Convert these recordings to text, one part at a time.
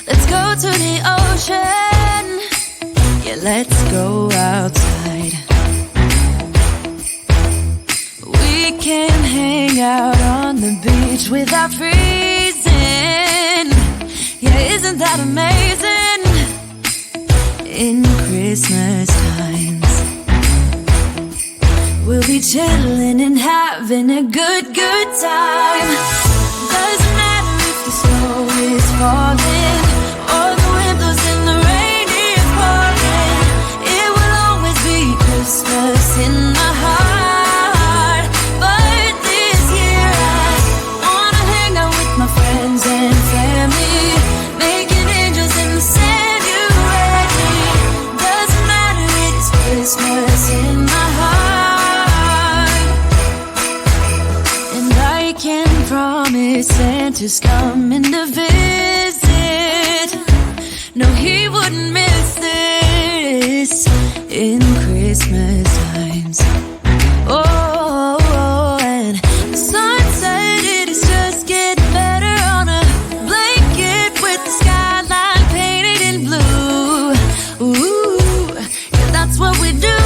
Let's go to the ocean. Yeah, let's go outside. We can hang out on the beach without freezing. Yeah, isn't that amazing? In Christmas times, we'll be chilling and having a good time. Doesn't matter if the snow is falling or the wind blows and the rain is pouring. It will always be Christmas in my heart. But this year I wanna hang out with my friends and family, making angels in the sand. You ready? Doesn't matter, it's Christmas in my heart. And I can promise Santa's coming to visit. No, he wouldn't miss this in Christmas times. Oh, and the sun said it is just getting better on a blanket with the skyline painted in blue. Ooh, yeah, that's what we do.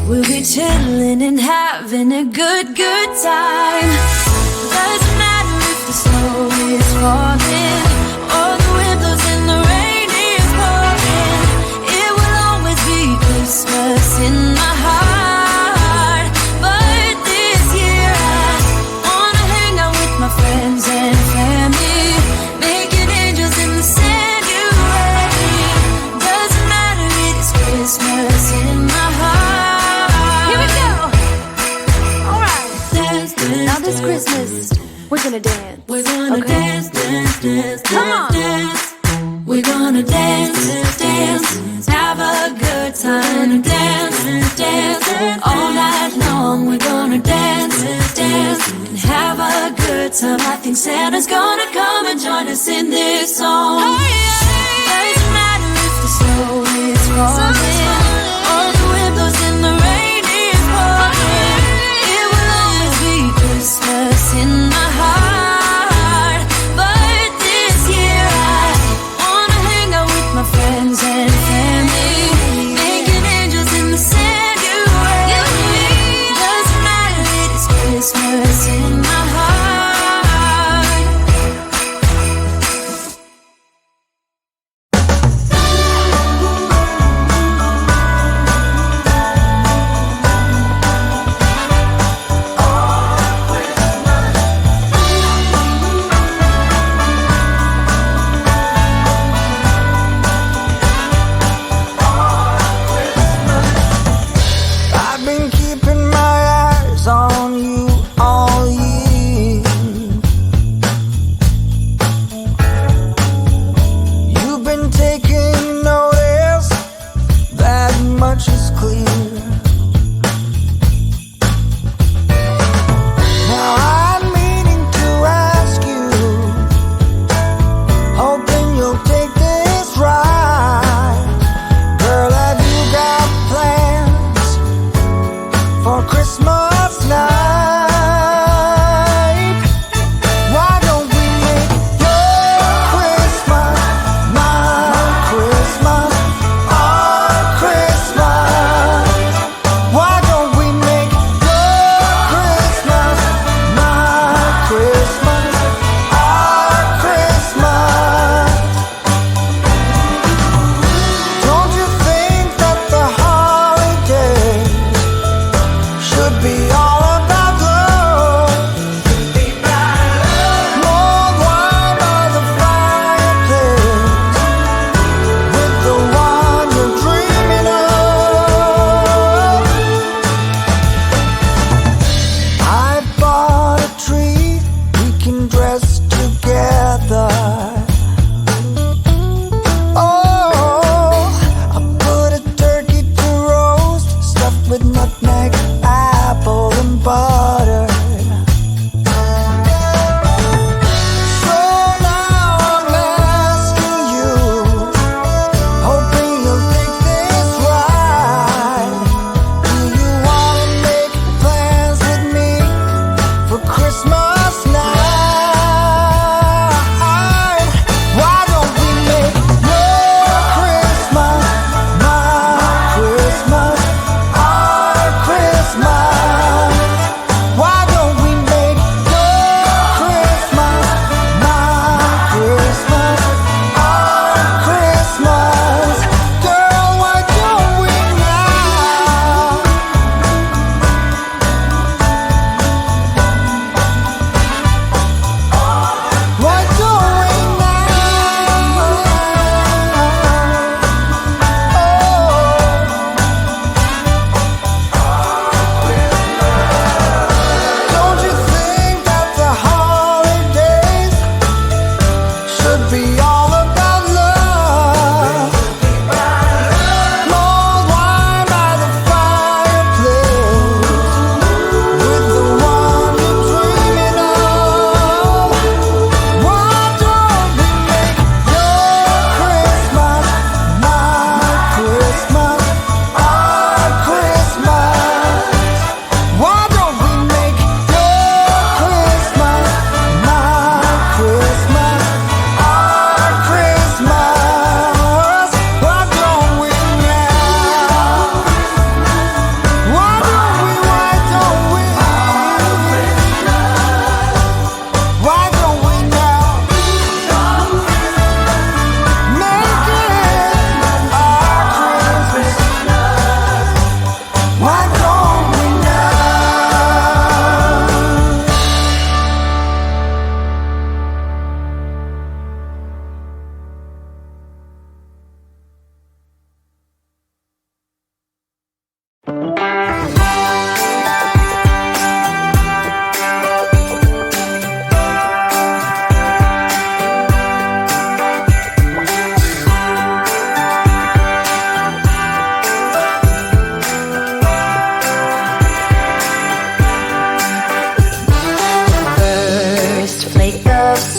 We'll be chilling and having a good time. Doesn't matter if the snow is falling or the wind blows and the rain is pouring. It will always be Christmas in my heart. But this year I wanna hang out with my friends and family, making angels in the sand. You ready? Doesn't matter, it's Christmas in my heart. Here we go. All right. Dance, dance, now this Christmas, we're gonna dance. We're gonna dance, dance, dance, come on, dance. We're gonna dance, dance, have a good time, dance, dance, all night long. We're gonna dance, dance, and have a good time. I think Santa's gonna come and join us in this song. Doesn't matter if the snow is falling or the wind blows and the rain is pouring. It will always be Christmas in my heart. But this year I wanna hang out with my friends and family, making angels in the sand. You ready? Doesn't matter, it's Christmas in my heart.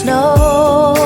slow.